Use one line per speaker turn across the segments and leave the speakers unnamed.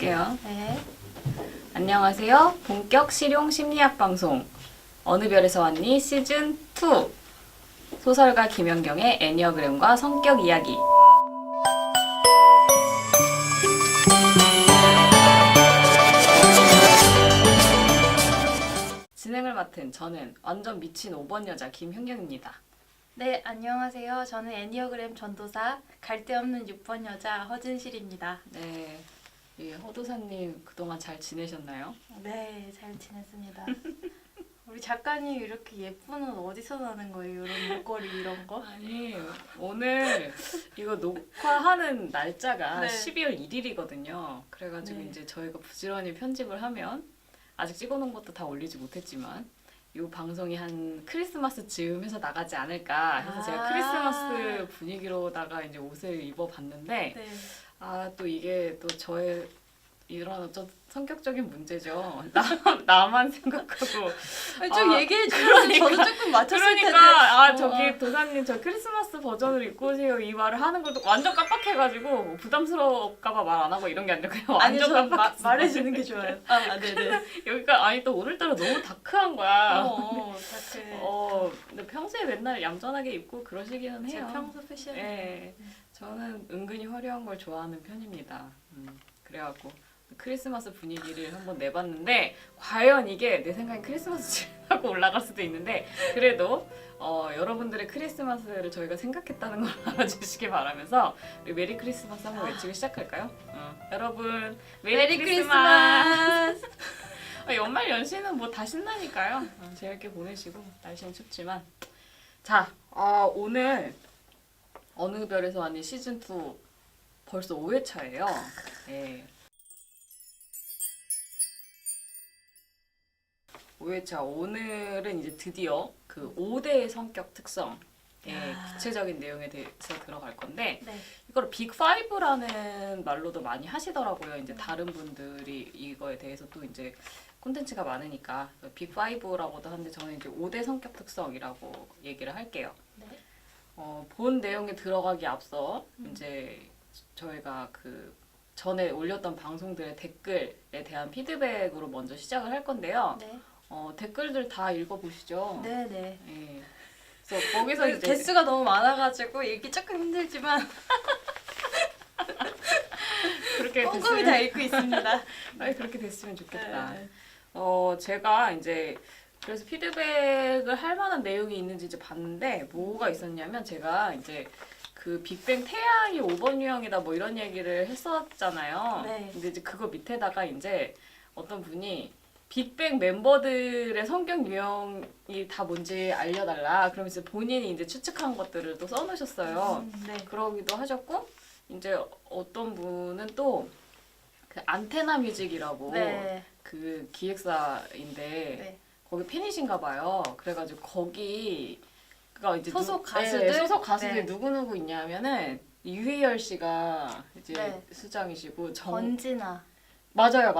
해주세요.
네.
안녕하세요. 본격 실용 심리학 방송 어느 별에서 왔니 시즌 2 소설가 김연경의 애니어그램과 성격 이야기. 진행을 맡은 저는 완전 미친 5번 여자 김현경입니다.
네, 안녕하세요. 저는 애니어그램 전도사 갈데없는 6번 여자 허진실입니다.
네, 허도사님 그동안 잘 지내셨나요?
네, 잘 지냈습니다. 우리 작가님 이렇게 예쁜 옷 어디서 나는 거예요? 이런 목걸이 이런 거?
아니, 오늘 이거 녹화하는 날짜가
네.
12월 1일이거든요. 그래가지고
네.
이제 저희가 부지런히 편집을 하면 아직 찍어놓은 것도 다 올리지 못했지만 이 방송이 한 크리스마스 즈음해서 나가지 않을까 해서 제가 크리스마스 분위기로다가 이제 옷을 입어봤는데
네.
또 이게 또 저의 이런 어떤 성격적인 문제죠. 나만 생각하고
좀 얘기해 주면 저도 조금 맞췄을 텐데.
그러니까 저기 도사님 저 크리스마스 버전을 입고 오세요 이 말을 하는 것도 완전 깜빡해가지고 부담스러울까봐 말 안 하고 이런 게 아니라 그냥
아니,
완전
전
깜빡했어.
말해주는 게 좋아요. 네네.
여기가 아니 또 오늘따라 너무 다크한 거야.
다크.
근데 평소에 맨날 얌전하게 입고 그러시기는
제
해요.
평소 패션.
네, 저는 은근히 화려한 걸 좋아하는 편입니다. 그래갖고 크리스마스 분위기를 한번 내봤는데 과연 이게 내 생각엔 크리스마스 하고 올라갈 수도 있는데 그래도 여러분들의 크리스마스를 저희가 생각했다는 걸 알아주시길 바라면서 우리 메리 크리스마스 한번 외치고 시작할까요? 여러분 메리 크리스마스! 연말 연시는 뭐 다 신나니까요. 재밌게 보내시고 날씨는 춥지만 자 오늘 어느 별에서 왔니 시즌2 벌써 5회차예요. 네. 5회차 오늘은 이제 드디어 그 5대의 성격 특성의 구체적인 내용에 대해서 들어갈 건데
네.
이걸 빅5라는 말로도 많이 하시더라고요. 이제 다른 분들이 이거에 대해서 또 이제 콘텐츠가 많으니까 빅5라고도 하는데 저는 이제 5대 성격 특성이라고 얘기를 할게요.
네.
본 내용에 들어가기 앞서 이제 저희가 그 전에 올렸던 방송들의 댓글에 대한 피드백으로 먼저 시작을 할 건데요.
네.
댓글들 다 읽어보시죠.
네네.
예. 그래서 거기서 이제
개수가 너무 많아가지고 읽기 조금 힘들지만
그렇게
꼼꼼히 다 읽고 있습니다.
그렇게 됐으면 좋겠다.
네.
제가 이제 그래서 피드백을 할 만한 내용이 있는지 이제 봤는데 뭐가 있었냐면 제가 이제 그 빅뱅 태양이 5번 유형이다 뭐 이런 얘기를 했었잖아요.
네.
근데 이제 그거 밑에다가 이제 어떤 분이 빅뱅 멤버들의 성격 유형이 다 뭔지 알려달라. 그러면서 본인이 이제 추측한 것들을 또 써놓으셨어요.
네.
그러기도 하셨고 이제 어떤 분은 또 그 안테나 뮤직이라고
네.
그 기획사인데 거기 팬이신가 봐요. 그래가지고 거기가 이제
소속 가수들?
소속 가수들이
네.
누구누구 있냐면은 유희열 씨가 이제
네.
수장이시고
권진아,
맞아요.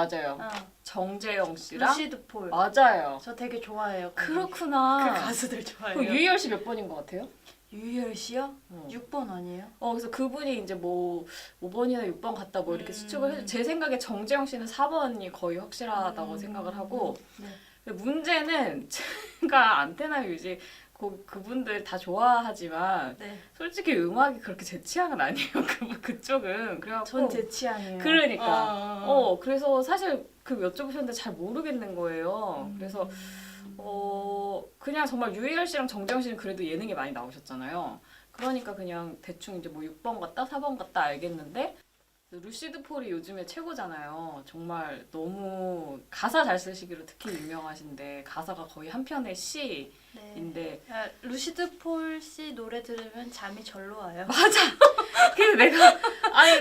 정재영 씨랑
루시드 폴.
맞아요.
저 되게 좋아해요.
그렇구나.
그 가수들 좋아해요.
그럼 유희열 씨 몇 번인 것 같아요?
유희열 씨요? 6번 아니에요?
그래서 그분이 이제 뭐 5번이나 6번 같다 뭐 이렇게 추측을 해서 제 생각에 정재영 씨는 4번이 거의 확실하다고 생각을 하고
네.
문제는 제가 안테나 뮤직 그분들 다 좋아하지만
네.
솔직히 음악이 그렇게 제 취향은 아니에요. 그쪽은 그래갖고
전 제 취향이에요.
그러니까 그래서 사실 그 여쭤보셨는데 잘 모르겠는 거예요. 그래서 그냥 정말 유희열 씨랑 정재영 씨는 그래도 예능에 많이 나오셨잖아요. 그러니까 그냥 대충 이제 뭐 6번 같다, 4번 같다 알겠는데 루시드 폴이 요즘에 최고잖아요. 정말 너무 가사 잘 쓰시기로 특히 유명하신데 가사가 거의 한 편의 시인데
루시드 폴 씨 노래 들으면 잠이 절로 와요.
맞아. 그래서 내가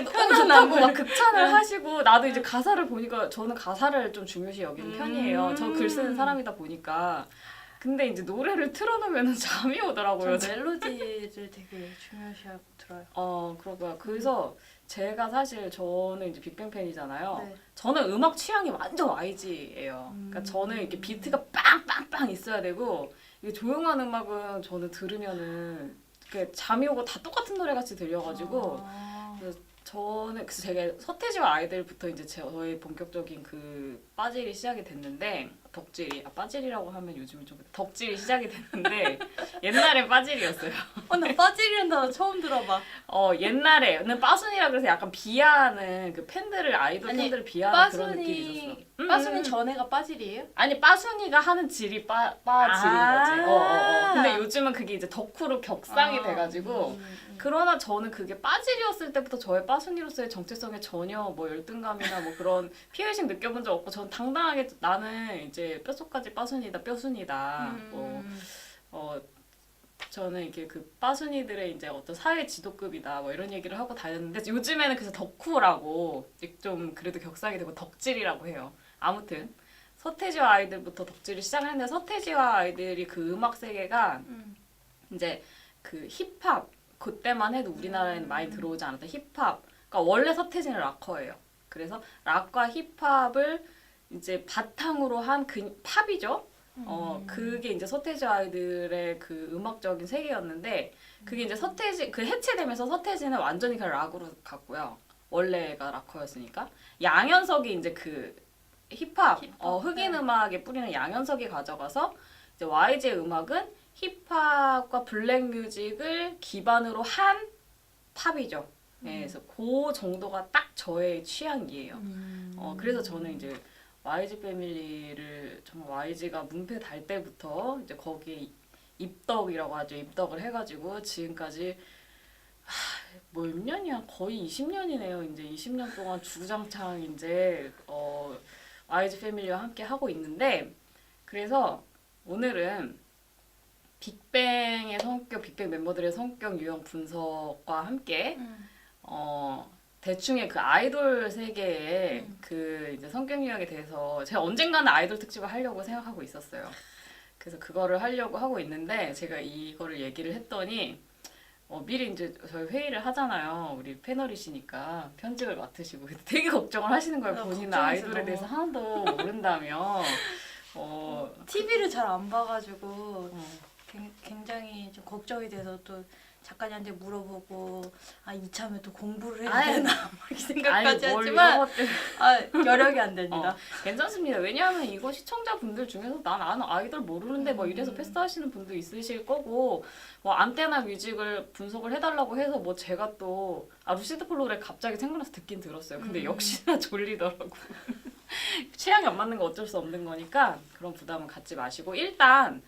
너무 좋다고 막 극찬을 하시고 나도 이제 가사를 보니까 저는 가사를 좀 중요시 여기는 편이에요. 저 글 쓰는 사람이다 보니까. 근데 이제 노래를 틀어놓으면 잠이 오더라고요.
저 멜로디를 되게 중요시하고 들어요.
그러고요. 그래서 제가 사실 저는 이제 빅뱅 팬이잖아요.
네.
저는 음악 취향이 완전 YG예요. 그러니까 저는 이렇게 비트가 빵빵빵 있어야 되고 이게 조용한 음악은 저는 들으면은 이렇게 잠이 오고 다 똑같은 노래 같이 들려가지고 그래서 저는 그래서 제가 서태지와 아이들부터 이제 저의 본격적인 그 빠질이 시작이 됐는데 덕질이 빠질이라고 하면 요즘은 좀 덕질이 시작이 됐는데 옛날엔 빠질이었어요.
나 빠질이라는 단어 처음 들어봐.
옛날에는 빠순이라 그래서 약간 비하하는 그 팬들을 아이돌
아니,
팬들을 비하하는 그런 느낌이 있었어.
빠순이 전에가 빠질이에요?
아니 빠순이가 하는 질이 빠질인 거지. 근데 요즘은 그게 이제 덕후로 격상이 돼가지고 그러나 저는 그게 빠질이었을 때부터 저의 빠순이로서의 정체성에 전혀 뭐 열등감이나 뭐 그런 피해의식 느껴본 적 없고 전 당당하게 나는 이제 뼛속까지 빠순이다 뼈순이다 저는 이게 그 빠순이들의 이제 어떤 사회 지도급이다 뭐 이런 얘기를 하고 다녔는데 요즘에는 그래서 덕후라고 좀 그래도 격상이 되고 덕질이라고 해요. 아무튼 서태지와 아이들부터 덕질을 시작했는데 서태지와 아이들이 그 음악 세계가 이제 그 힙합 그때만 해도 우리나라에는 많이 들어오지 않았던 힙합. 그러니까 원래 서태지는 락커예요. 그래서 락과 힙합을 이제 바탕으로 한 그 팝이죠. 그게 이제 서태지 아이들의 그 음악적인 세계였는데 그게 이제 서태지 그 해체되면서 서태지는 완전히 그냥 락으로 갔고요. 원래가 락커였으니까 양현석이 이제 그 힙합 흑인 음악에 뿌리는 양현석이 가져가서 이제 YG의 음악은 힙합과 블랙 뮤직을 기반으로 한 팝이죠. 네, 그래서 그 정도가 딱 저의 취향이에요. 그래서 저는 이제 YG 패밀리를 정말 YG가 문패 달 때부터 이제 거기에 입덕이라고 하죠. 입덕을 해가지고 지금까지 몇 년이야? 거의 20년이네요. 이제 20년 동안 주구장창 이제 YG 패밀리와 함께 하고 있는데 그래서 오늘은 빅뱅의 성격, 빅뱅 멤버들의 성격 유형 분석과 함께 대충의 그 아이돌 세계의 그 이제 성격 유형에 대해서 제가 언젠가는 아이돌 특집을 하려고 생각하고 있었어요. 그래서 그거를 하려고 하고 있는데 제가 이거를 얘기를 했더니 미리 이제 저희 회의를 하잖아요. 우리 패널이시니까 편집을 맡으시고 되게 걱정을 하시는 거예요. 본인은 아이돌에 대해서 하나도 모른다며.
TV를 잘 안 봐가지고 굉장히 좀 걱정이 돼서 또 작가님한테 물어보고 이참에 또 공부를 해야 되나 이 생각까지 하지만 여력이 안 됩니다.
괜찮습니다. 왜냐하면 이거 시청자분들 중에서 나는 아이돌 모르는데 뭐 이래서 패스하시는 분도 있으실 거고 뭐 안테나 뮤직을 분석을 해달라고 해서 뭐 제가 또 루시드 폴로그램 갑자기 생각나서 듣긴 들었어요. 근데 역시나 졸리더라고. 취향이 안 맞는 거 어쩔 수 없는 거니까 그런 부담은 갖지 마시고 일단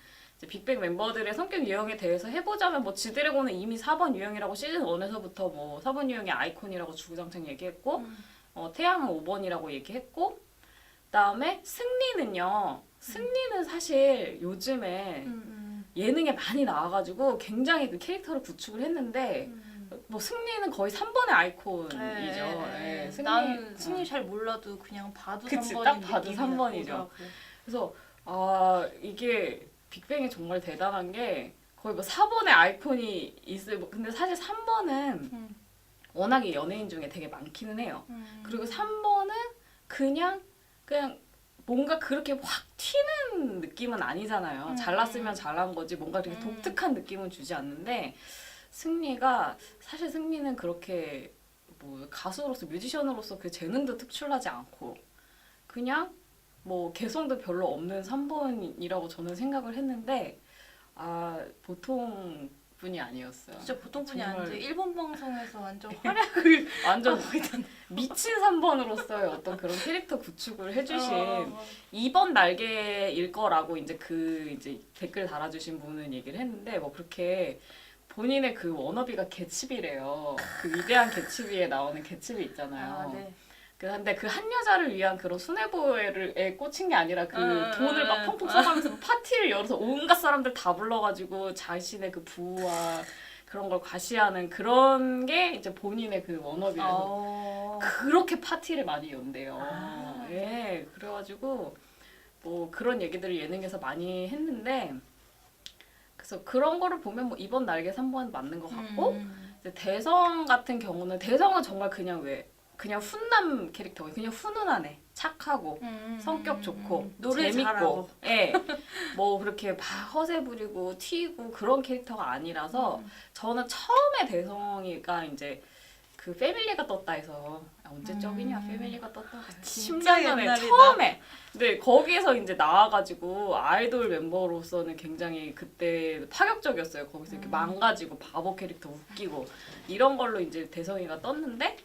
빅뱅 멤버들의 성격 유형에 대해서 해보자면 뭐 지드래곤은 이미 4번 유형이라고 시즌 1에서부터 뭐 4번 유형의 아이콘이라고 주구장창 얘기했고 태양은 5번이라고 얘기했고 그다음에 승리는 사실 요즘에 예능에 많이 나와가지고 굉장히 그 캐릭터를 구축을 했는데 뭐 승리는 거의 3번의 아이콘이죠.
나는 승리 잘 몰라도 그냥 봐도 3번인
딱 봐도 3번이죠. 그래서 이게 빅뱅이 정말 대단한 게 거의 뭐 4번의 아이콘이 있어요. 근데 사실 3번은 워낙에 연예인 중에 되게 많기는 해요. 그리고 3번은 그냥 뭔가 그렇게 확 튀는 느낌은 아니잖아요. 잘났으면 잘난 거지 뭔가 되게 독특한 느낌은 주지 않는데 사실 승리는 그렇게 뭐 가수로서 뮤지션으로서 그 재능도 특출나지 않고 그냥 뭐 개성도 별로 없는 3번이라고 저는 생각을 했는데 보통 분이 아니었어요.
진짜 보통 분이 아닌데 일본 방송에서 완전 활약을
완전 미친 3번으로서의 어떤 그런 캐릭터 구축을 해주신 2번 날개일 거라고 이제 댓글 달아주신 분은 얘기를 했는데 뭐 그렇게 본인의 그 워너비가 개츠비래요. 그 위대한 개츠비에 나오는 개츠비 있잖아요.
네.
근데 그 한 여자를 위한 그런 순애보에 꽂힌 게 아니라 그 돈을 막 펑펑 써가면서 파티를 열어서 온갖 사람들 다 불러가지고 자신의 그 부와 그런 걸 과시하는 그런 게 이제 본인의 그 워너비라서 그렇게 파티를 많이 연대요. 예, 그래가지고 뭐 그런 얘기들을 예능에서 많이 했는데 그래서 그런 거를 보면 뭐 2번 날개 3번 맞는 것 같고 이제 대성 같은 경우는 대성은 정말 그냥 훈남 캐릭터, 그냥 훈훈하네, 착하고 성격 좋고
노래
재밌고,
잘하고.
예, 뭐 그렇게 허세 부리고 튀고 그런 캐릭터가 아니라서 저는 처음에 대성이가 이제 그 패밀리가 떴다 해서 언제적이냐 패밀리가 떴다가
진짜
10년 전에
옛날이다.
처음에 근데 거기에서 이제 나와가지고 아이돌 멤버로서는 굉장히 그때 파격적이었어요. 거기서 이렇게 망가지고 바보 캐릭터 웃기고 이런 걸로 이제 대성이가 떴는데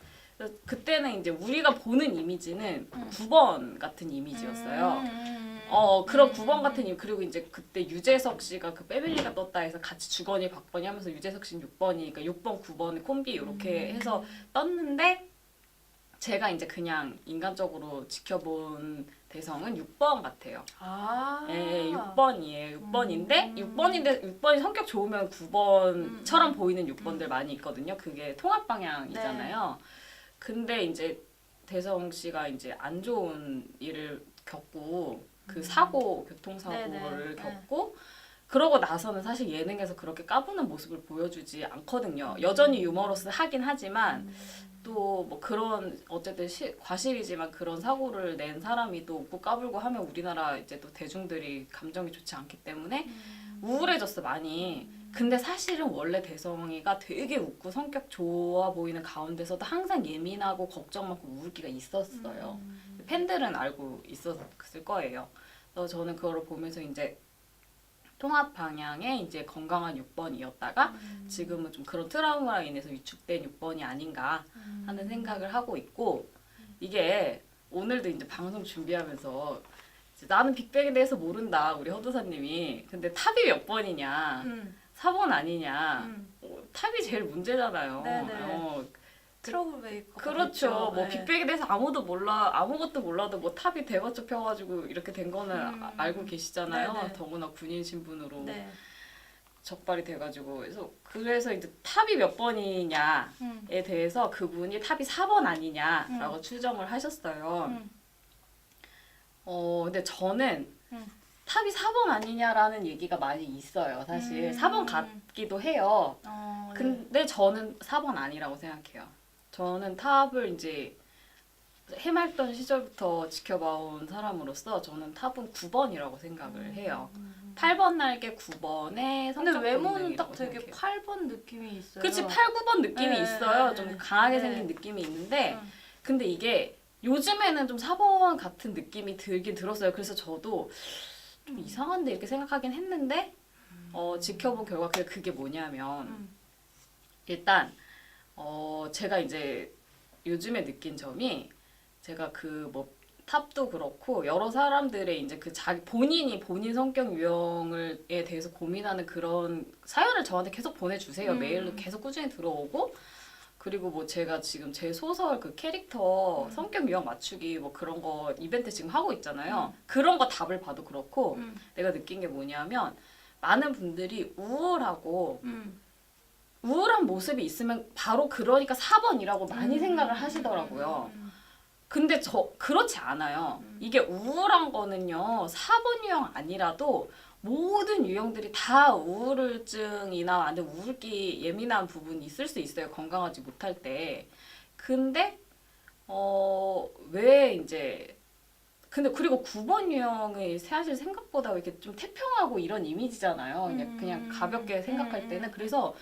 그때는 이제 우리가 보는 이미지는 9번 같은 이미지였어요. 그런 9번 같은 이미지. 그리고 이제 그때 유재석 씨가 그 패밀리가 떴다 해서 같이 주건이 박건이 하면서 유재석 씨는 6번이니까 6번 9번의 콤비 이렇게 해서 떴는데 제가 이제 그냥 인간적으로 지켜본 대성은 6번 같아요. 예, 6번이에요. 6번인데 6번이 성격 좋으면 9번처럼 보이는 6번들 많이 있거든요. 그게 통합 방향이잖아요. 근데 이제 대성 씨가 이제 안 좋은 일을 겪고 그 교통사고를
네네.
겪고 그러고 나서는 사실 예능에서 그렇게 까부는 모습을 보여주지 않거든요. 여전히 유머러스 하긴 하지만 또 뭐 그런 어쨌든 과실이지만 그런 사고를 낸 사람이 또 웃고 까불고 하면 우리나라 이제 또 대중들이 감정이 좋지 않기 때문에 우울해졌어 많이. 근데 사실은 원래 대성이가 되게 웃고 성격 좋아 보이는 가운데서도 항상 예민하고 걱정 많고 우울기가 있었어요. 팬들은 알고 있었을 거예요. 그래서 저는 그걸 보면서 이제 통합 방향의 이제 건강한 6번이었다가 지금은 좀 그런 트라우마로 인해서 위축된 6번이 아닌가 하는 생각을 하고 있고 이게 오늘도 이제 방송 준비하면서 이제 나는 빅뱅에 대해서 모른다 우리 허도사님이 근데 탑이 몇 번이냐 4번 아니냐 탑이 제일 문제잖아요.
네네. 트러블 메이커.
그렇죠. 뭐
네.
빅뱅에 대해서 아무것도 몰라도 뭐 탑이 대거쳐 펴가지고 이렇게 된 거는 알고 계시잖아요.
네네.
더구나 군인 신분으로
네.
적발이 돼가지고 그래서 이제 탑이 몇 번이냐에 대해서 그분이 탑이 4번 아니냐라고 추정을 하셨어요. 근데 저는 탑이 4번 아니냐라는 얘기가 많이 있어요. 사실 4번 같기도 해요.
네.
근데 저는 4번 아니라고 생각해요. 저는 탑을 이제 해맑던 시절부터 지켜봐온 사람으로서 저는 탑은 9번이라고 생각을 해요. 8번 날개 9번의
근데
성적
외모는
본능이라고
딱 되게
생각해요.
8번 느낌이 있어요.
그치 8, 9번 느낌이
네,
있어요.
네,
좀
네.
강하게
네.
생긴 느낌이 있는데 근데 이게 요즘에는 좀 4번 같은 느낌이 들긴 들었어요. 그래서 저도 좀 이상한데 이렇게 생각하긴 했는데 지켜본 결과 그게 뭐냐면 일단 제가 이제 요즘에 느낀 점이 제가 그 뭐 탑도 그렇고 여러 사람들의 이제 그 본인이 본인 성격 유형에 대해서 고민하는 그런 사연을 저한테 계속 보내주세요. 메일로 계속 꾸준히 들어오고 그리고 뭐 제가 지금 제 소설 그 캐릭터 성격 유형 맞추기 뭐 그런 거 이벤트 지금 하고 있잖아요. 그런 거 답을 봐도 그렇고 내가 느낀 게 뭐냐면 많은 분들이 우울한 모습이 있으면 바로 그러니까 4번이라고 많이 생각을 하시더라고요. 근데 그렇지 않아요. 이게 우울한 거는요. 4번 유형 아니라도 모든 유형들이 다 우울증이나 아니면 우울기 예민한 부분이 있을 수 있어요. 건강하지 못할 때. 근데 왜 이제 근데 그리고 9번 유형이 사실 생각보다 이렇게 좀 태평하고 이런 이미지잖아요. 그냥 가볍게 생각할 때는. 그래서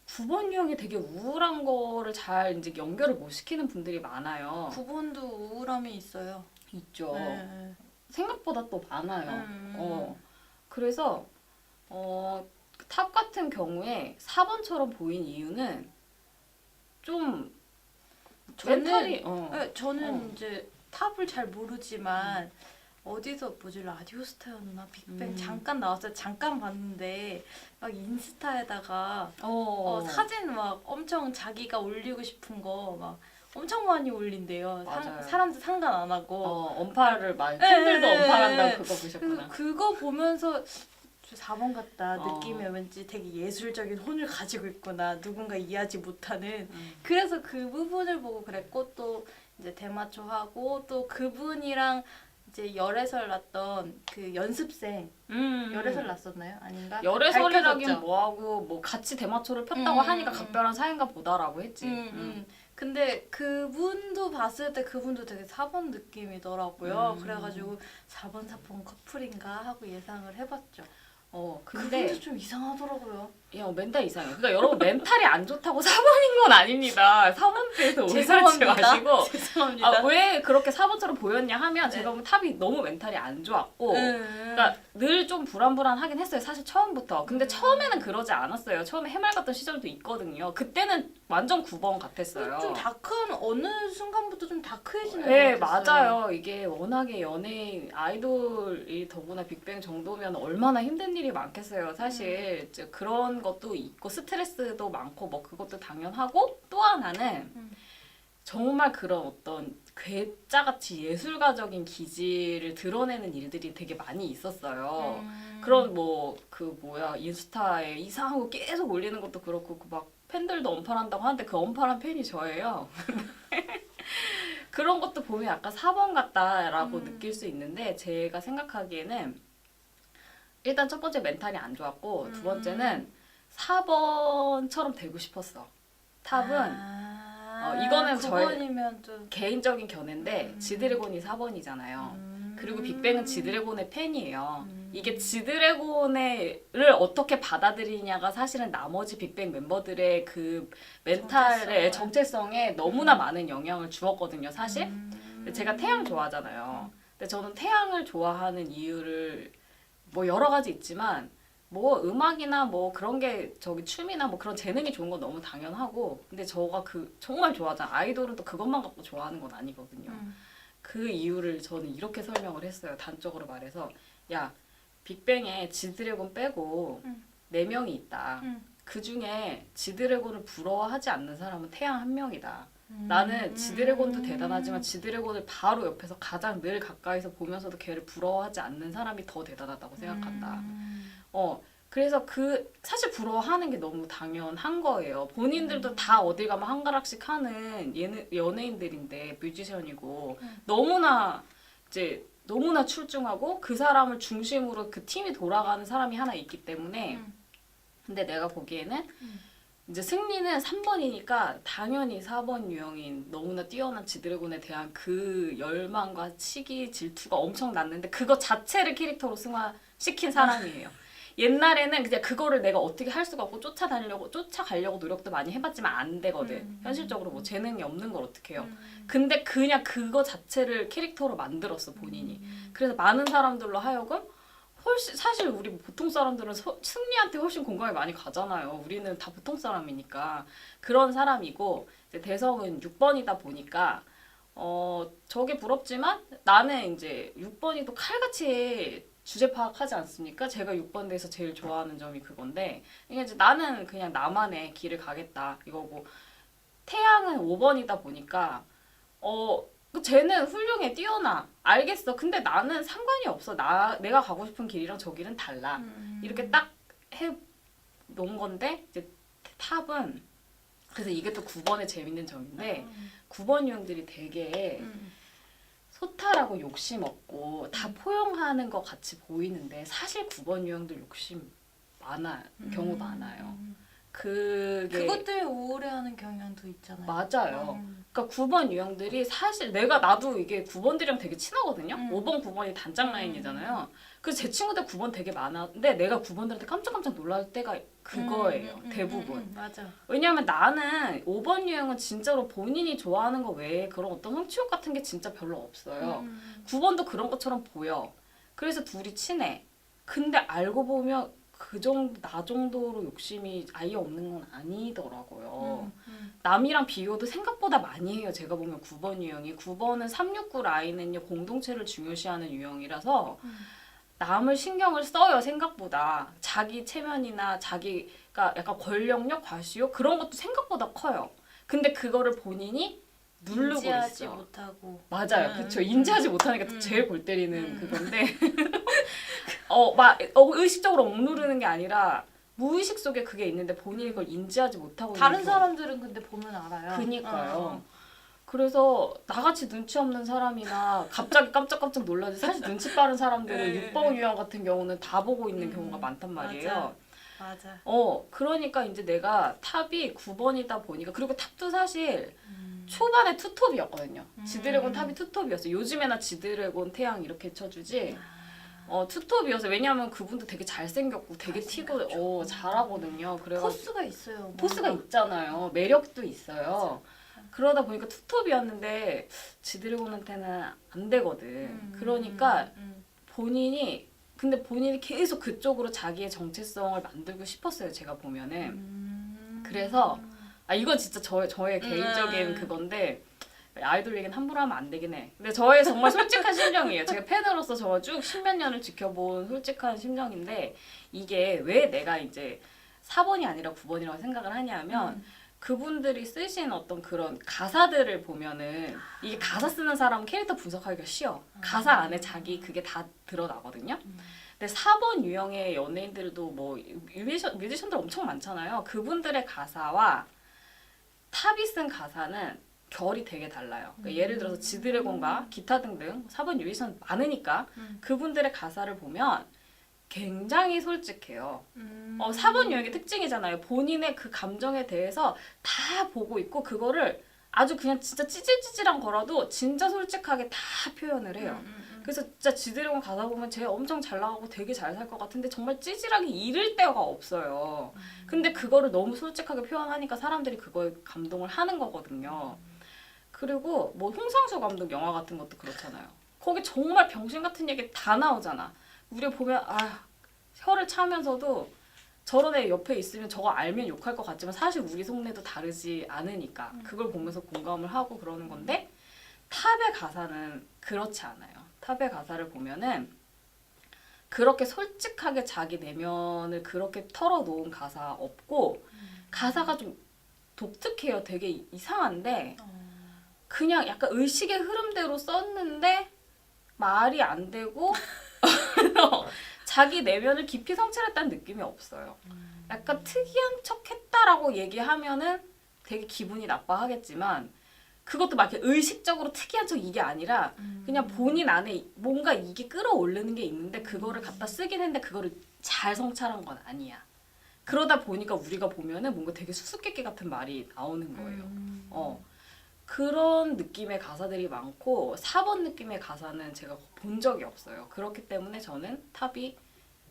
9번 유형이 되게 우울한 거를 잘 이제 연결을 못 시키는 분들이 많아요.
9번도 우울함이 있어요.
있죠.
네.
생각보다 또 많아요. 그래서 탑 같은 경우에 4번처럼 보인 이유는 좀 멘탈이
저는 이제 탑을 잘 모르지만 어디서 뭐지 라디오스타였나 빅뱅 잠깐 나왔어요. 잠깐 봤는데 막 인스타에다가 사진 막 엄청 자기가 올리고 싶은 거 막 엄청 많이 올린대요. 사람들 상관 안 하고
언팔을 많이 팬들도 언팔한다고 그거 보셨구나.
그거 보면서 4번 같다
어.
느낌이 왠지 되게 예술적인 혼을 가지고 있구나 누군가 이해하지 못하는 그래서 그 부분을 보고 그랬고 또 이제 대마초 하고 또 그분이랑 이제 열애설 났던 그 연습생 열애설 났었나요? 아닌가?
열애설이라긴 뭐하고 뭐 같이 대마초를 폈다고 하니까 각별한 사이인가 보다라고 했지.
근데 그분도 봤을 때 그분도 되게 4번 느낌이더라고요. 그래가지고 4번 4번 커플인가 하고 예상을 해봤죠.
근데
그분도 좀 이상하더라고요.
야, 멘탈 이상해요. 그러니까 여러분 멘탈이 안 좋다고 4번인 건 아닙니다. 4번대에서 오해하지 마시고.
죄송합니다.
아, 왜 그렇게 4번처럼 보였냐 하면
네.
제가 보면 탑이 너무 멘탈이 안 좋았고
그러니까
그러니까 늘 좀 불안불안하긴 했어요. 사실 처음부터. 근데 처음에는 그러지 않았어요. 처음에 해맑았던 시절도 있거든요. 그때는 완전 9번 같았어요.
좀 다크한 어느 순간부터 좀 다크해지는
네,
것 같았어요.
맞아요. 이게 워낙에 연예인, 아이돌이 더구나 빅뱅 정도면 얼마나 힘든 일이 많겠어요. 사실 이제 그런 것도 있고 스트레스도 많고 뭐 그것도 당연하고 또 하나는 정말 그런 어떤 괴짜같이 예술가적인 기질을 드러내는 일들이 되게 많이 있었어요. 그런 뭐 그 뭐야 인스타에 이상한 거 계속 올리는 것도 그렇고 그 막 팬들도 언팔한다고 하는데 그 언팔한 팬이 저예요. 그런 것도 보면 약간 4번 같다라고 느낄 수 있는데 제가 생각하기에는 일단 첫 번째 멘탈이 안 좋았고 두 번째는 4번처럼 되고 싶었어. 탑은 이거는 저의
9번이면 또
개인적인 견해인데 지드래곤이 4번이잖아요. 그리고 빅뱅은 지드래곤의 팬이에요. 이게 지드래곤을 어떻게 받아들이냐가 사실은 나머지 빅뱅 멤버들의 그 멘탈의 정체성에 너무나 많은 영향을 주었거든요, 사실. 근데 제가 태양 좋아하잖아요. 근데 저는 태양을 좋아하는 이유를 뭐 여러 가지 있지만 뭐 음악이나 뭐 그런 게 저기 춤이나 뭐 그런 재능이 좋은 건 너무 당연하고 근데 저가 그 정말 좋아하잖아. 아이돌은 또 그것만 갖고 좋아하는 건 아니거든요. 그 이유를 저는 이렇게 설명을 했어요. 단적으로 말해서 야 빅뱅에 지드래곤 빼고 4명이 있다. 그 중에 지드래곤을 부러워하지 않는 사람은 태양 한 명이다. 나는 지드래곤도 대단하지만 지드래곤을 바로 옆에서 가장 늘 가까이서 보면서도 걔를 부러워하지 않는 사람이 더 대단하다고 생각한다. 그래서 사실 부러워하는 게 너무 당연한 거예요. 본인들도 다 어딜 가면 한 가락씩 하는 연예인들인데 뮤지션이고 너무나 출중하고 그 사람을 중심으로 그 팀이 돌아가는 사람이 하나 있기 때문에 근데 내가 보기에는 이제 승리는 3번이니까 당연히 4번 유형인 너무나 뛰어난 지드래곤에 대한 그 열망과 시기 질투가 엄청 났는데 그거 자체를 캐릭터로 승화시킨 사람이에요. 옛날에는 그냥 그거를 내가 어떻게 할 수가 없고 쫓아가려고 노력도 많이 해봤지만 안 되거든. 현실적으로 뭐 재능이 없는 걸 어떻게 해요. 근데 그냥 그거 자체를 캐릭터로 만들었어 본인이. 그래서 많은 사람들로 하여금 훨씬 사실 우리 보통 사람들은 승리한테 훨씬 공감이 많이 가잖아요. 우리는 다 보통 사람이니까 그런 사람이고 이제 대성은 6번이다 보니까 저게 부럽지만 나는 이제 6번이 또 칼같이 주제 파악하지 않습니까? 제가 6번 대에서 제일 좋아하는 점이 그건데 이게 이제 나는 그냥 나만의 길을 가겠다 이거고 태양은 5번이다 보니까 쟤는 훌륭해 뛰어나 알겠어 근데 나는 상관이 없어 내가 가고 싶은 길이랑 저 길은 달라 이렇게 딱 해 놓은 건데 이제 탑은 그래서 이게 또 9번의 재밌는 점인데 9번 유형들이 되게 소탈하고 욕심 없고 다 포용하는 것 같이 보이는데 사실 9번 유형들 욕심 경우 많아요.
그것 때문에 우울해하는 경향도 있잖아요.
맞아요. 그러니까 9번 유형들이 사실 나도 이게 9번들이랑 되게 친하거든요. 5번, 9번이 단짝 라인이잖아요. 그래서 제 친구들 9번 되게 많았는데 내가 9번들한테 깜짝깜짝 놀랄 때가 그거예요. 대부분.
맞아.
왜냐하면 나는 5번 유형은 진짜로 본인이 좋아하는 거 외에 그런 어떤 성취욕 같은 게 진짜 별로 없어요. 9번도 그런 것처럼 보여. 그래서 둘이 친해. 근데 알고 보면 나 정도로 욕심이 아예 없는 건 아니더라고요. 남이랑 비교도 생각보다 많이 해요. 제가 보면 9번 유형이. 9번은 369 라인은요. 공동체를 중요시하는 유형이라서 남을 신경을 써요. 생각보다. 자기 체면이나 자기가 약간 권력력, 과시욕 그런 것도 생각보다 커요. 근데 그거를 본인이 누르고
인지하지
있어.
못하고.
맞아요. 그쵸. 인지하지 못하는 게 제일 골 때리는 그건데 의식적으로 억누르는 게 아니라 무의식 속에 그게 있는데 본인이 그걸 인지하지 못하고
다른
있는
사람들은 근데 보면 알아요.
그니까요. 그래서 나같이 눈치 없는 사람이나 갑자기 깜짝깜짝 놀라지 사실 눈치 빠른 사람들은 6번 유형 같은 경우는 다 보고 있는 경우가 많단 말이에요.
맞아.
그러니까 이제 내가 탑이 9번이다 보니까 그리고 탑도 사실 초반에 투톱이었거든요. 지드래곤 탑이 투톱이었어. 요즘에나 지드래곤 태양 이렇게 쳐주지. 투톱이어서 왜냐하면 그분도 되게 잘생겼고 되게 튀고 잘하거든요. 그래서
포스가 있어요.
포스가 있잖아요. 매력도 있어요. 그러다 보니까 투톱이었는데 지드래곤한테는 안 되거든. 그러니까 근데 본인이 계속 그쪽으로 자기의 정체성을 만들고 싶었어요. 제가 보면은. 그래서 이건 진짜 저의 개인적인 그건데 아이돌 얘기는 함부로 하면 안 되긴 해. 근데 저의 정말 솔직한 심정이에요. 제가 팬으로서 저 쭉 십몇 년을 지켜본 솔직한 심정인데 이게 왜 내가 이제 4번이 아니라 9번이라고 생각을 하냐면 그분들이 쓰신 어떤 그런 가사들을 보면은 이게 가사 쓰는 사람은 캐릭터 분석하기가 쉬워. 가사 안에 자기 그게 다 드러나거든요. 근데 4번 유형의 연예인들도 뭐 뮤지션들 엄청 많잖아요. 그분들의 가사와 탑이 쓴 가사는 결이 되게 달라요. 그러니까 예를 들어서 지드래곤과 기타 등등 4번 뮤지션 많으니까 그분들의 가사를 보면 굉장히 솔직해요. 4번 유형의 특징이잖아요. 본인의 그 감정에 대해서 다 보고 있고 그거를 아주 그냥 진짜 찌질찌질한 거라도 진짜 솔직하게 다 표현을 해요. 그래서 진짜 지드래곤 가사 보면 쟤 엄청 잘 나가고 되게 잘 살 것 같은데 정말 찌질하게 이를 데가 없어요. 근데 그거를 너무 솔직하게 표현하니까 사람들이 그거에 감동을 하는 거거든요. 그리고 뭐 홍상수 감독 영화 같은 것도 그렇잖아요. 거기 정말 병신 같은 얘기 다 나오잖아. 우리가 보면 혀를 차면서도 저런 애 옆에 있으면 저거 알면 욕할 것 같지만 사실 우리 속내도 다르지 않으니까 그걸 보면서 공감을 하고 그러는 건데 탑의 가사는 그렇지 않아요. 탑의 가사를 보면은 그렇게 솔직하게 자기 내면을 그렇게 털어놓은 가사 없고 가사가 좀 독특해요. 되게 이상한데 그냥 약간 의식의 흐름대로 썼는데 말이 안 되고 자기 내면을 깊이 성찰했다는 느낌이 없어요. 약간 특이한 척 했다라고 얘기하면은 되게 기분이 나빠하겠지만 그것도 막 이렇게 의식적으로 특이한 척 이게 아니라 그냥 본인 안에 뭔가 이게 끌어올리는 게 있는데 그거를 갖다 쓰긴 했는데 그거를 잘 성찰한 건 아니야. 그러다 보니까 우리가 보면은 뭔가 되게 수수께끼 같은 말이 나오는 거예요. 그런 느낌의 가사들이 많고 4번 느낌의 가사는 제가 본 적이 없어요. 그렇기 때문에 저는 탑이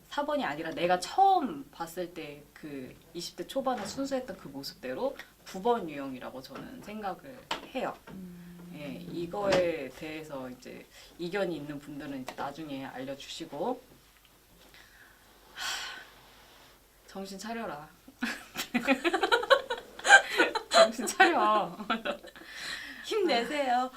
4번이 아니라 내가 처음 봤을 때 그 20대 초반에 순수했던 그 모습대로 9번 유형이라고 저는 생각을 해요. 예, 이거에 대해서 이제 이견이 있는 분들은 이제 나중에 알려주시고 정신 차려라. 정신 차려.
힘내세요.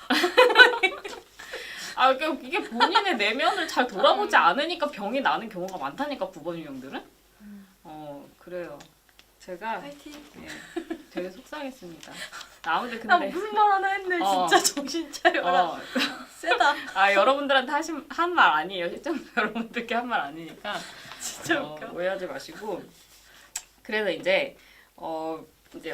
그러니까 이게 본인의 내면을 잘 돌아보지 않으니까 병이 나는 경우가 많다니까 9번 유형들은. 그래요. 제가
파이팅.
되게 속상했습니다. 아무튼
나
근데
무슨 말 하나 했네. 진짜 정신 차려라. 세다.
여러분들한테 한 말 아니에요. 시청자 여러분들께 한 말 아니니까
진짜 웃겨.
오해하지 마시고. 그래서 이제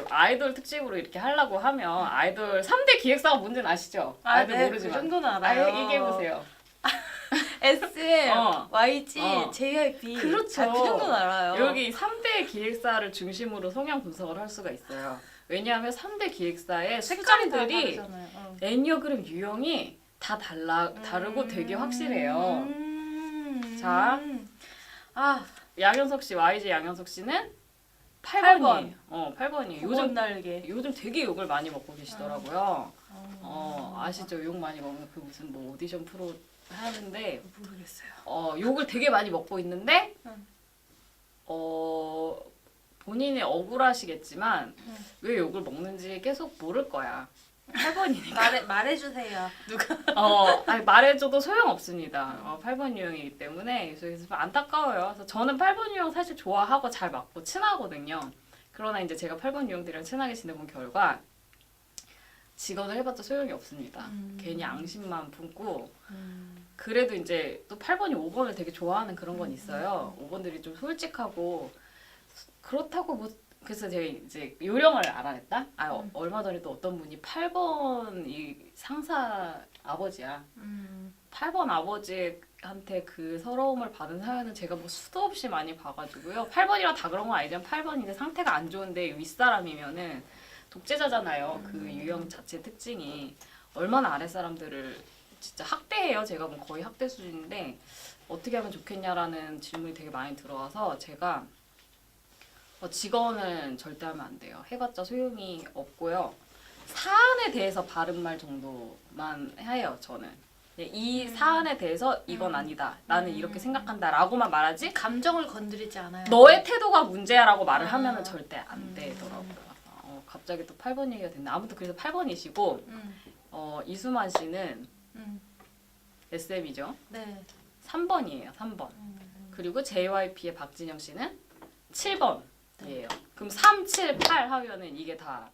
아이돌 특집으로 이렇게 하려고 하면 아이돌 3대 기획사가 뭔지는 아시죠? 아이돌
네,
모르지만.
그 정도는 알아요.
얘기해보세요.
SM, YG,
어.
JYP.
그렇죠.
그 정도는 알아요.
여기 3대 기획사를 중심으로 성향 분석을 할 수가 있어요. 왜냐하면 3대 기획사의
색깔이 다
수장들이
다르잖아요.
애니어그램 유형이 다 다르고 되게 확실해요. 자. 양현석 씨, YG 양현석 씨는 8번이에요. 8번이에요.
요즘 날개.
요즘 되게 욕을 많이 먹고 계시더라고요. 아시죠? 욕 많이 먹는 그 무슨 뭐 오디션 프로 하는데
모르겠어요.
욕을 되게 많이 먹고 있는데 본인이 억울하시겠지만 왜 욕을 먹는지 계속 모를 거야. 8번이니까.
말해주세요. 누가?
말해줘도 소용없습니다. 8번 유형이기 때문에 그래서 좀 안타까워요. 그래서 저는 8번 유형 사실 좋아하고 잘 맞고 친하거든요. 그러나 이제 제가 8번 유형들이랑 친하게 지내본 결과 직언을 해봤자 소용이 없습니다. 괜히 앙심만 품고 그래도 이제 또 8번이 5번을 되게 좋아하는 그런 건 있어요. 5번들이 좀 솔직하고 그렇다고 뭐 그래서 제가 이제 요령을 알아냈다. 얼마 전에 또 어떤 분이 8번 이 상사 아버지야. 8번 아버지한테 그 서러움을 받은 사연은 제가 뭐 수도 없이 많이 봐가지고요. 8번이라 다 그런 건 아니지만 8번이 이제 상태가 안 좋은데 윗사람이면은 독재자잖아요. 그 유형 자체 특징이 얼마나 아랫사람들을 진짜 학대예요. 제가 뭐 거의 학대 수준인데 어떻게 하면 좋겠냐라는 질문이 되게 많이 들어와서 제가 직언은 절대 하면 안 돼요. 해봤자 소용이 없고요. 사안에 대해서 바른 말 정도만 해요. 저는 이 사안에 대해서 이건 아니다. 나는 이렇게 생각한다라고만 말하지.
감정을 건드리지 않아요.
너의 태도가 문제야라고 말을 하면은 절대 안 되더라고요. 갑자기 또 8번 얘기가 됐네. 아무튼 그래서 8번이시고 이수만 씨는 SM이죠.
네.
3번이에요. 3번. 그리고 JYP의 박진영 씨는 7번이에요. 그럼 3, 7, 8 하면은 이게 다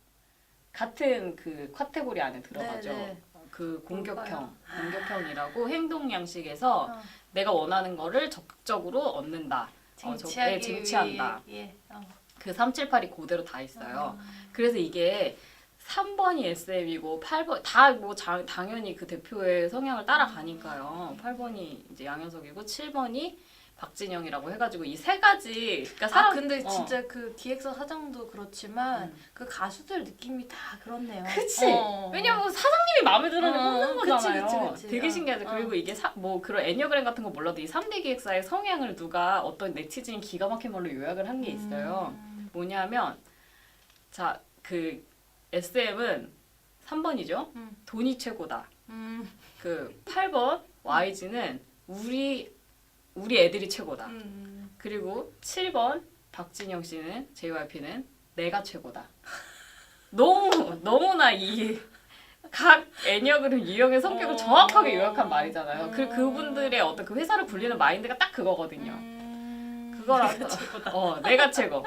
같은 그 카테고리 안에 들어가죠.
네.
그 공격형이라고 행동 양식에서 내가 원하는 거를 적극적으로 얻는다. 쟁취한다.
예.
그 3, 7, 8이 그대로 다 있어요. 그래서 이게 3번이 SM이고 8번 다 뭐 당연히 그 대표의 성향을 따라가니까요. 8번이 이제 양현석이고 7번이 박진영이라고 해가지고 이 세 가지. 그러니까
근데 진짜 그 기획사 사장도 그렇지만 그 가수들 느낌이 다 그렇네요.
그치. 왜냐면 사장님이 마음에 들으면 뽑는 거잖아요.
그치.
되게 신기하죠. 그리고 이게 뭐 그런 애니어그램 같은 거 몰라도 이 3대 기획사의 성향을 누가 어떤 네티즌이 기가 막힌 말로 요약을 한 게 있어요. 뭐냐면 자, 그 SM은 3번이죠. 돈이 최고다. 그 8번 YG는 우리 애들이 최고다. 그리고 7번 박진영 씨는 JYP는 내가 최고다. 너무나 이 각 애니어그램 유형의 성격을 정확하게 요약한 말이잖아요. 그분들의 어떤 그 회사를 굴리는 마인드가 딱 그거거든요. 그거라서 내가 최고.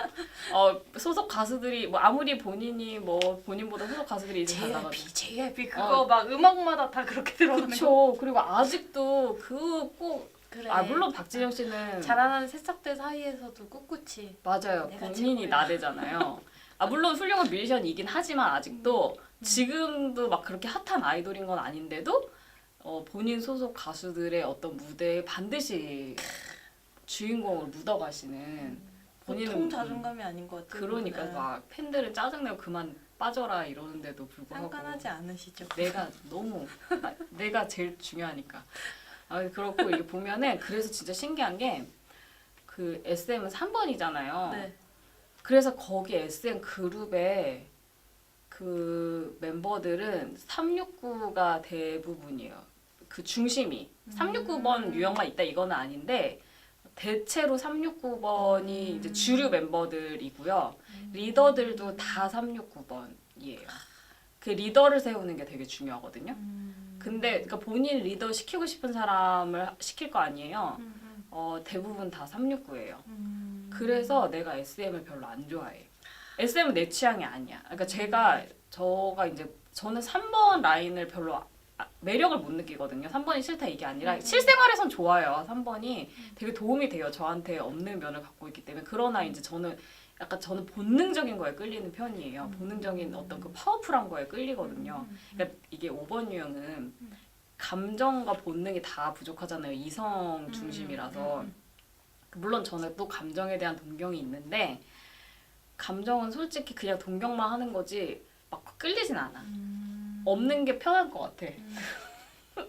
소속 가수들이 뭐 아무리 본인이 뭐 본인보다 소속 가수들이 이제 잘 나가도
JYP 그거 막 음악마다 다 그렇게 들어가는 거.
그쵸. 그리고 아직도 그 꼭
그래.
물론 박진영 씨는
자라나는 새싹들 사이에서도 꿋꿋이
맞아요. 본인이 나대잖아요. 물론 훌륭한 뮤지션이긴 하지만 아직도 지금도 막 그렇게 핫한 아이돌인 건 아닌데도 본인 소속 가수들의 어떤 무대에 반드시 주인공을 묻어가시는
보통 자존감이 아닌 것 같아요.
그러니까 막 팬들은 짜증내고 그만 빠져라 이러는데도 불구하고
상관하지 않으시죠?
내가 제일 중요하니까. 그렇고 이게 보면은 그래서 진짜 신기한 게 그 SM은 3번이잖아요.
네.
그래서 거기 SM 그룹에 그 멤버들은 369가 대부분이에요. 그 중심이 369번 유형만 있다 이거는 아닌데 대체로 369번이 이제 주류 멤버들이고요. 리더들도 다 369번이에요. 그 리더를 세우는 게 되게 중요하거든요. 근데 그러니까 본인 리더 시키고 싶은 사람을 시킬 거 아니에요. 대부분 다 369예요. 그래서 내가 SM을 별로 안 좋아해. SM은 내 취향이 아니야. 그러니까 저는 3번 라인을 별로 매력을 못 느끼거든요. 3번이 싫다 이게 아니라 실생활에선 좋아요. 3번이 되게 도움이 돼요. 저한테 없는 면을 갖고 있기 때문에. 그러나 이제 저는 본능적인 거에 끌리는 편이에요. 본능적인 어떤 그 파워풀한 거에 끌리거든요. 그러니까 이게 5번 유형은 감정과 본능이 다 부족하잖아요. 이성 중심이라서. 물론 저는 또 감정에 대한 동경이 있는데 감정은 솔직히 그냥 동경만 하는 거지 막 끌리진 않아. 없는 게 편할 것 같아.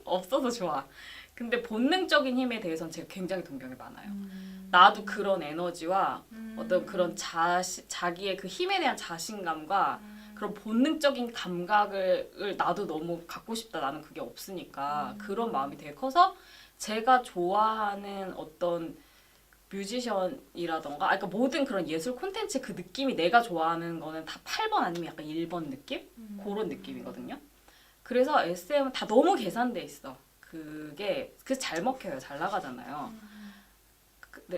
없어서 좋아. 근데 본능적인 힘에 대해서는 제가 굉장히 동경이 많아요. 나도 그런 에너지와 어떤 그런 자기의 그 힘에 대한 자신감과 그런 본능적인 감각을 나도 너무 갖고 싶다. 나는 그게 없으니까 그런 마음이 되게 커서 제가 좋아하는 어떤 뮤지션이라던가 그러니까 모든 그런 예술 콘텐츠 그 느낌이 내가 좋아하는 거는 다 8번 아니면 약간 1번 느낌? 그런 느낌이거든요. 그래서 SM은 다 너무 계산돼 있어. 그게 잘 먹혀요. 잘 나가잖아요.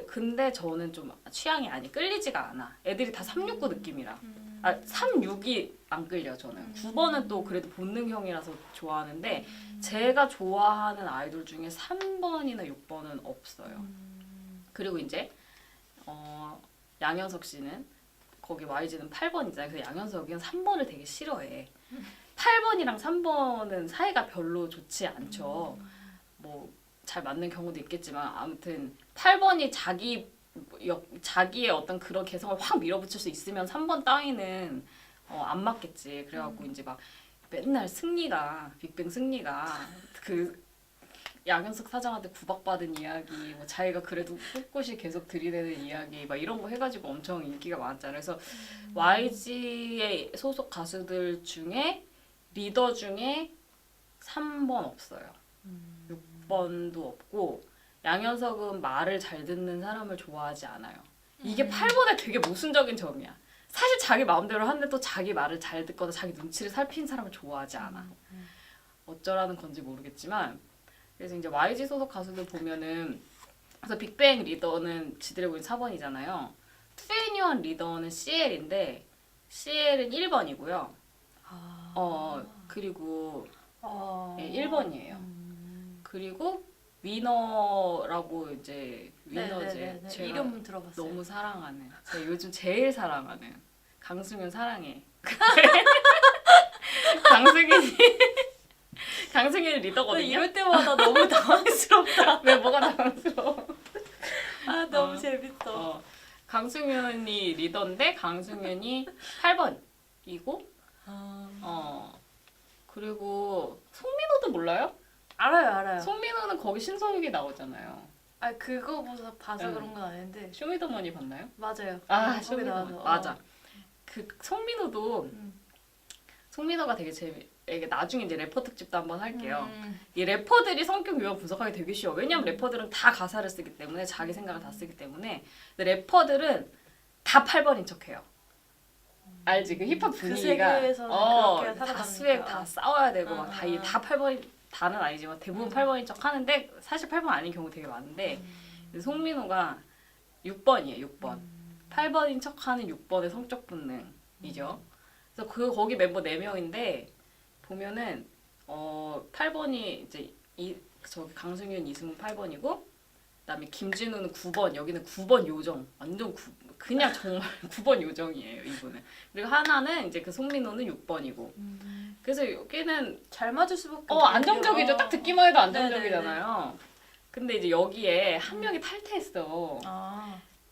근데 저는 좀 취향이 아니 끌리지가 않아. 애들이 다 369 느낌이라. 36이 안 끌려 저는. 9번은 또 그래도 본능형이라서 좋아하는데 제가 좋아하는 아이돌 중에 3번이나 6번은 없어요. 그리고 이제 양현석 씨는 거기 YG는 8번이잖아요. 그래서 양현석이는 3번을 되게 싫어해. 8번이랑 3번은 사이가 별로 좋지 않죠. 뭐 잘 맞는 경우도 있겠지만 아무튼 8번이 자기의 어떤 그런 개성을 확 밀어붙일 수 있으면 3번 따위는 안 맞겠지. 그래갖고 이제 막 맨날 빅뱅 승리가 그 양현석 사장한테 구박받은 이야기, 뭐 자기가 그래도 꿋꿋이 계속 들이대는 이야기, 막 이런 거 해가지고 엄청 인기가 많았잖아요. 그래서 YG의 소속 가수들 중에 리더 중에 3번 없어요. 6번도 없고 양현석은 말을 잘 듣는 사람을 좋아하지 않아요. 이게 8번의 되게 모순적인 점이야. 사실 자기 마음대로 하는데 또 자기 말을 잘 듣거나 자기 눈치를 살피는 사람을 좋아하지 않아. 어쩌라는 건지 모르겠지만 그래서 이제 YG 소속 가수들 보면은 그래서 빅뱅 리더는 지드래곤이 4번이잖아요. 2NE1 리더는 CL인데 CL은 1번이고요. 그리고 예, 1번이에요. 그리고 위너라고 이제 위너제
네네네.
제가
이름 들어봤어요.
너무 사랑하는 제가 요즘 제일 사랑하는 강승윤 사랑해. 강승윤이 리더거든요.
이럴 때마다 너무 당황스럽다.
왜 뭐가 당황스러워?
아 너무 재밌어.
강승윤이 리더인데 강승윤이 8번이고 그리고 송민호도 몰라요?
알아요.
송민호는 거기 신서유기 나오잖아요.
아 그거 봐서
응.
그런 건 아닌데
쇼미더머니 봤나요?
맞아요.
아
거기
쇼미더머니
나와서,
맞아. 그 송민호도
음.
송민호가 되게 이게 나중에 이제 래퍼 특집도 한번 할게요. 이 래퍼들이 성격 유형 분석하기 되게 쉬워. 왜냐면 래퍼들은 다 가사를 쓰기 때문에 자기 생각을 다 쓰기 때문에. 근데 래퍼들은 다 8번인 척해요. 알지? 그 힙합
그
분위기가
세계에서는 그렇게
다
살아가니까.
수액 다 싸워야 되고 막 다 8번 다는 아니지만 대부분 8번인 척 하는데 사실 8번 아닌 경우 되게 많은데 근데 송민호가 6번이에요. 6번. 8번인 척하는 6번의 성적 본능이죠. 그래서 거기 멤버 4명인데 보면은 8번이 이제 저기 강승윤, 이승훈 8번이고 그다음에 김진우는 9번. 여기는 9번 요정. 완전 그냥 정말 9번 요정이에요, 이분은. 그리고 하나는 이제 그 송민호는 6번이고. 그래서 여기는
잘 맞을 수밖에
안정적이죠. 딱 듣기만 해도
네네네.
안정적이잖아요. 근데 이제 여기에 한 명이 탈퇴했어.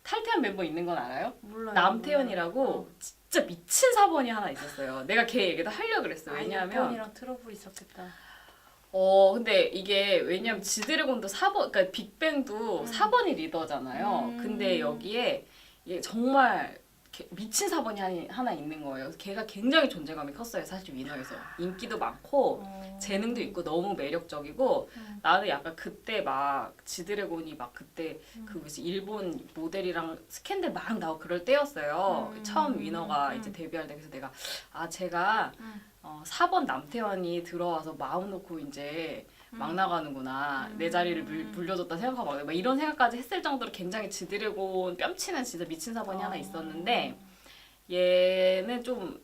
탈퇴한 멤버 있는 건 알아요?
몰라요.
남태현이라고 진짜 미친 4번이 하나 있었어요. 내가 걔 얘기도 하려고 그랬어. 왜냐하면
6번이랑 트러블 있었겠다.
근데 이게 왜냐면 지드래곤도 4번, 그러니까 빅뱅도 4번이 리더잖아요. 근데 여기에 이게 정말 미친 4번이 하나 있는 거예요. 걔가 굉장히 존재감이 컸어요. 사실 위너에서 인기도 많고 재능도 있고 너무 매력적이고 나는 약간 그때 막 지드래곤이 막 그때 그 무슨 일본 모델이랑 스캔들 막 나오고 그럴 때였어요. 처음 위너가 이제 데뷔할 때. 그래서 내가 제가 4번 남태환이 들어와서 마음 놓고 이제 막 나가는구나. 내 자리를 물려줬다 생각하고 막 이런 생각까지 했을 정도로 굉장히 지드래곤 뺨치는 진짜 미친 4번이 하나 있었는데 얘는 좀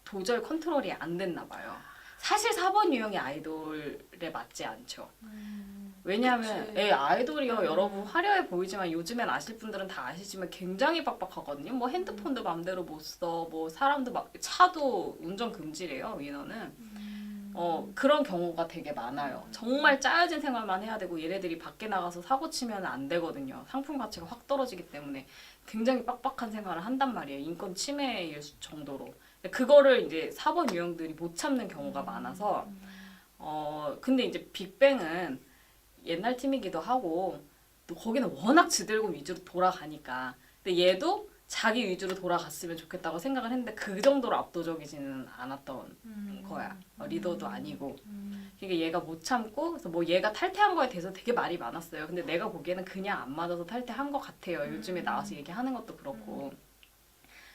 도저히 컨트롤이 안 됐나 봐요. 사실 4번 유형의 아이돌에 맞지 않죠. 왜냐하면 아이돌이요 여러분 화려해 보이지만 요즘엔 아실 분들은 다 아시지만 굉장히 빡빡하거든요. 뭐 핸드폰도 맘대로 못 써, 뭐 사람도 막 차도 운전 금지래요. 위너는. 그런 경우가 되게 많아요. 정말 짜여진 생활만 해야 되고 얘네들이 밖에 나가서 사고 치면 안 되거든요. 상품 가치가 확 떨어지기 때문에 굉장히 빡빡한 생활을 한단 말이에요. 인권 침해일 정도로. 그거를 이제 4번 유형들이 못 참는 경우가 많아서 근데 이제 빅뱅은 옛날 팀이기도 하고 또 거기는 워낙 지들고 위주로 돌아가니까 근데 얘도 자기 위주로 돌아갔으면 좋겠다고 생각을 했는데 그 정도로 압도적이지는 않았던 거야. 리더도 아니고. 그러니까 얘가 못 참고 그래서 뭐 얘가 탈퇴한 거에 대해서 되게 말이 많았어요. 근데 내가 보기에는 그냥 안 맞아서 탈퇴한 것 같아요. 요즘에 나와서 얘기하는 것도 그렇고.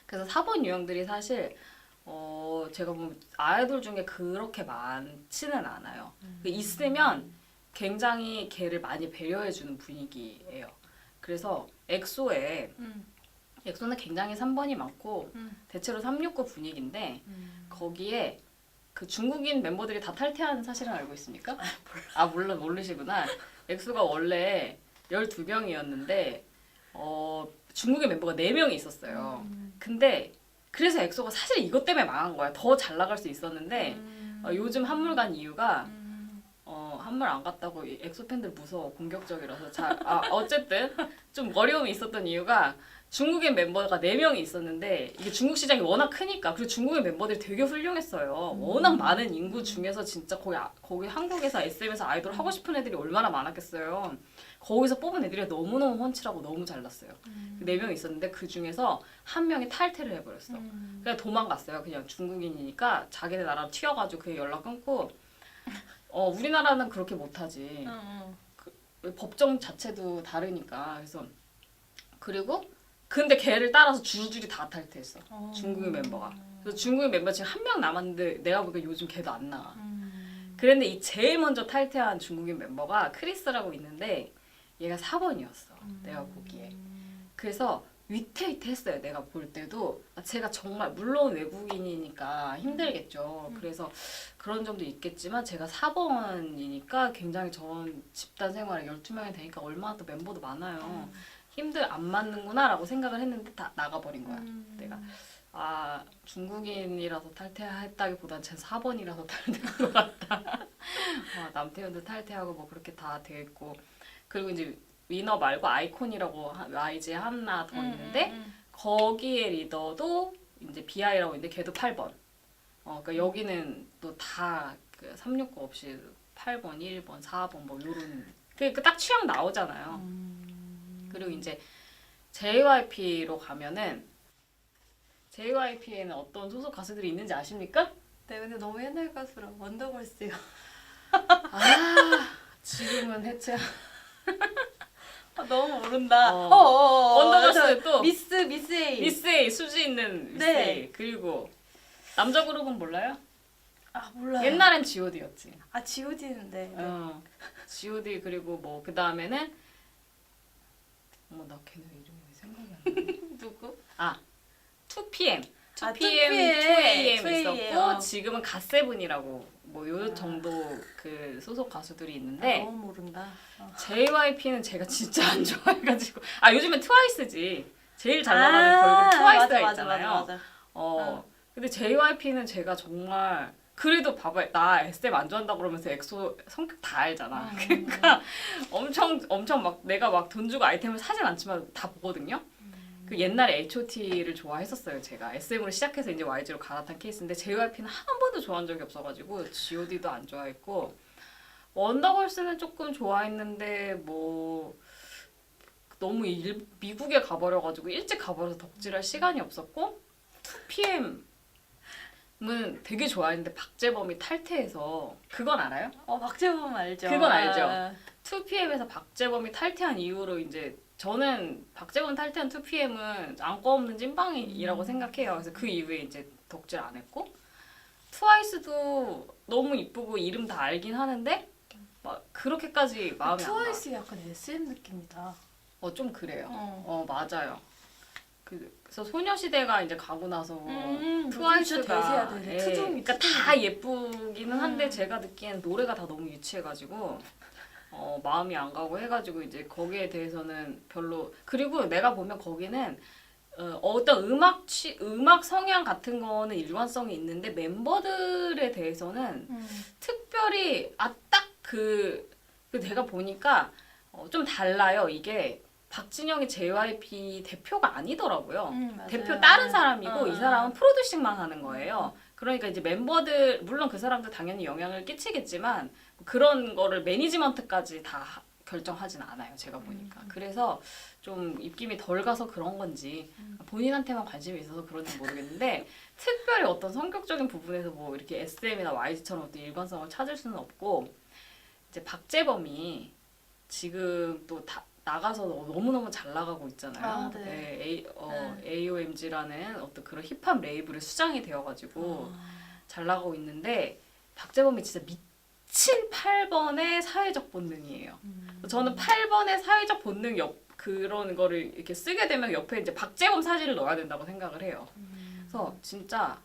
그래서 4번 유형들이 사실 제가 보면 아이돌 중에 그렇게 많지는 않아요. 있으면 굉장히 걔를 많이 배려해주는 분위기예요. 그래서 엑소는 굉장히 3번이 많고 대체로 369 분위기인데 거기에 그 중국인 멤버들이 다 탈퇴하는 사실은 알고 있습니까? 몰라. 모르시구나. 엑소가 원래 12명이었는데 중국인 멤버가 4명이 있었어요. 근데 그래서 엑소가 사실 이것 때문에 망한 거야. 더 잘 나갈 수 있었는데 요즘 한물간 이유가 한 말 안 갔다고 이 엑소 팬들 무서워 공격적이라서 어쨌든 좀 어려움이 있었던 이유가 중국인 멤버가 4명이 있었는데 이게 중국 시장이 워낙 크니까 그리고 중국인 멤버들이 되게 훌륭했어요. 워낙 많은 인구 중에서 진짜 거기 한국에서 SM에서 아이돌 하고 싶은 애들이 얼마나 많았겠어요. 거기서 뽑은 애들이 너무너무 훤칠하고 너무 잘났어요. 4명이 있었는데 그 중에서 한 명이 탈퇴를 해버렸어. 그냥 도망갔어요. 그냥 중국인이니까 자기네 나라로 튀어가지고 그 연락 끊고 우리나라는 그렇게 못하지. 법정 자체도 다르니까. 그래서 그리고 근데 걔를 따라서 줄줄이 다 탈퇴했어. 중국인 멤버가. 그래서 중국인 멤버 지금 한 명 남았는데 내가 보기엔 요즘 걔도 안 나와. 그런데 이 제일 먼저 탈퇴한 중국인 멤버가 크리스라고 있는데 얘가 4번이었어. 내가 보기에. 그래서 위태위태했어요. 내가 볼 때도. 제가 정말 물론 외국인이니까 힘들겠죠. 그래서 그런 점도 있겠지만 제가 4번이니까 굉장히 전 집단 생활에 12명이 되니까 얼마나 또 멤버도 많아요. 안 맞는구나 라고 생각을 했는데 다 나가버린 거야. 내가 중국인이라서 탈퇴했다기보단 제 4번이라서 탈퇴한 것 같다. 남태현도 탈퇴하고 뭐 그렇게 다 되겠고. 그리고 이제 위너 말고 아이콘이라고 YG 하나 더 있는데 거기에 리더도 이제 BI라고 있는데 걔도 8번. 그러니까 여기는 또 다 그 369 없이 8번, 1번, 4번 뭐 요런 그 딱 취향 나오잖아요. 그리고 이제 JYP로 가면은 JYP에는 어떤 소속 가수들이 있는지 아십니까?
네, 근데 너무 옛날 가수라 원더걸스요.
지금은 해체.
너무 모른다.
원더걸스 또
미스 A.
미스 A 수지 있는 미스
네.
A. 그리고 남자 그룹은 몰라요?
몰라요.
옛날엔 G.O.D였지.
G.O.D는 네.
G.O.D 그리고 뭐 그 다음에는 나 걔네 이름이 왜 생각이 안 나?
누구?
2PM.
2PM,
2AM
2AM.
있었고 지금은 갓세븐이라고 뭐 요 정도 그 소속 가수들이 있는데
너무 모른다.
JYP는 제가 진짜 안 좋아해가지고 요즘엔 트와이스지. 제일 잘 나가는 걸그룹 트와이스가 있잖아요.
맞아.
근데 JYP는 제가 정말 그래도 봐봐 나 SM 안 좋아한다 그러면서 엑소 성격 다 알잖아. 그러니까 엄청 막 내가 막 돈 주고 아이템을 사진 않지만 다 보거든요. 그 옛날에 H.O.T를 좋아했었어요. 제가 SM으로 시작해서 이제 YG로 갈아탄 케이스인데 JYP는 한 번도 좋아한 적이 없어가지고 G.O.D도 안 좋아했고 원더걸스는 조금 좋아했는데 뭐 너무 미국에 가버려가지고 일찍 가버려서 덕질할 시간이 없었고 2PM 은 되게 좋아했는데 박재범이 탈퇴해서 그건 알아요?
박재범 알죠.
그건 알죠. 2PM에서 박재범이 탈퇴한 이후로 이제 저는 박재범 탈퇴한 2PM은 안고 없는 찐빵이라고 생각해요. 그래서 그 이후에 이제 덕질 안 했고 트와이스도 너무 이쁘고 이름 다 알긴 하는데 막 그렇게까지 마음이 안 가.
트와이스 약간 SM 느낌이다.
좀 그래요. 맞아요. 그래서 소녀시대가 이제 가고 나서 트와이스가
대세야.
그러니까 다 예쁘기는 한데 제가 듣기엔 노래가 다 너무 유치해가지고 마음이 안 가고 해가지고 이제 거기에 대해서는 별로. 그리고 내가 보면 거기는 어떤 음악 성향 같은 거는 일관성이 있는데 멤버들에 대해서는 특별히 내가 보니까 좀 달라요. 이게 박진영이 JYP 대표가 아니더라고요. 대표 다른 사람이고 이 사람은 프로듀싱만 하는 거예요. 그러니까 이제 멤버들 물론 그 사람도 당연히 영향을 끼치겠지만 그런 거를 매니지먼트까지 다 결정하진 않아요. 제가 보니까. 그래서 좀 입김이 덜 가서 그런 건지 본인한테만 관심이 있어서 그런지 모르겠는데 특별히 어떤 성격적인 부분에서 뭐 이렇게 SM이나 YG처럼 어떤 일관성을 찾을 수는 없고 이제 박재범이 지금 또 나가서 너무너무 잘 나가고 있잖아요. AOMG라는 어떤 그런 힙합 레이블의 수장이 되어가지고 잘 나가고 있는데 박재범이 진짜 미친 8번의 사회적 본능이에요. 저는 8번의 사회적 본능 그런 거를 이렇게 쓰게 되면 옆에 이제 박재범 사진을 넣어야 된다고 생각을 해요. 그래서 진짜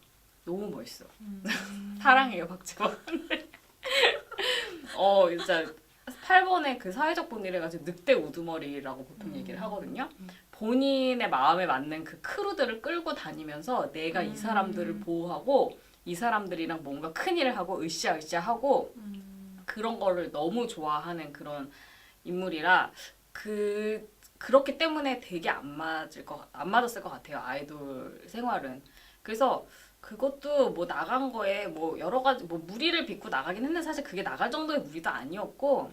너무 멋있어. 사랑해요 박재범. 진짜 8번의 그 사회적 본능을 가지고 늑대 우두머리라고 보통 얘기를 하거든요. 본인의 마음에 맞는 그 크루들을 끌고 다니면서 내가 이 사람들을 보호하고 이 사람들이랑 뭔가 큰일을 하고 으쌰으쌰하고 그런 거를 너무 좋아하는 그런 인물이라 그렇기 때문에 되게 안 맞았을 것 같아요. 아이돌 생활은. 그래서 그것도 뭐 나간 거에 뭐 여러 가지 뭐 무리를 빚고 나가긴 했는데 사실 그게 나갈 정도의 무리도 아니었고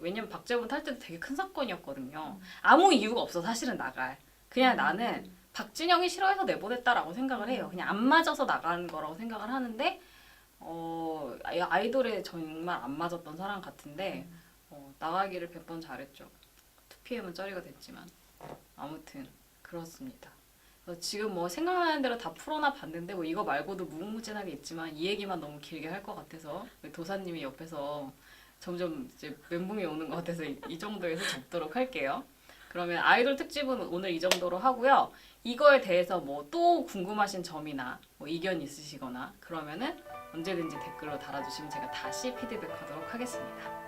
왜냐면 박재범 탈 때도 되게 큰 사건이었거든요. 아무 이유가 없어 사실은 나갈. 그냥 나는 박진영이 싫어해서 내보냈다라고 생각을 해요. 그냥 안 맞아서 나간 거라고 생각을 하는데 아이돌에 정말 안 맞았던 사람 같은데 나가기를 100번 잘했죠. 2PM은 쩌리가 됐지만 아무튼 그렇습니다. 그래서 지금 뭐 생각나는 대로 다 풀어나 봤는데 뭐 이거 말고도 무궁무진하게 있지만 이 얘기만 너무 길게 할 것 같아서 도사님이 옆에서 점점 이제 멘붕이 오는 것 같아서 이 정도에서 접도록 할게요. 그러면 아이돌 특집은 오늘 이 정도로 하고요. 이거에 대해서 뭐 또 궁금하신 점이나 뭐 의견 있으시거나 그러면은 언제든지 댓글로 달아주시면 제가 다시 피드백하도록 하겠습니다.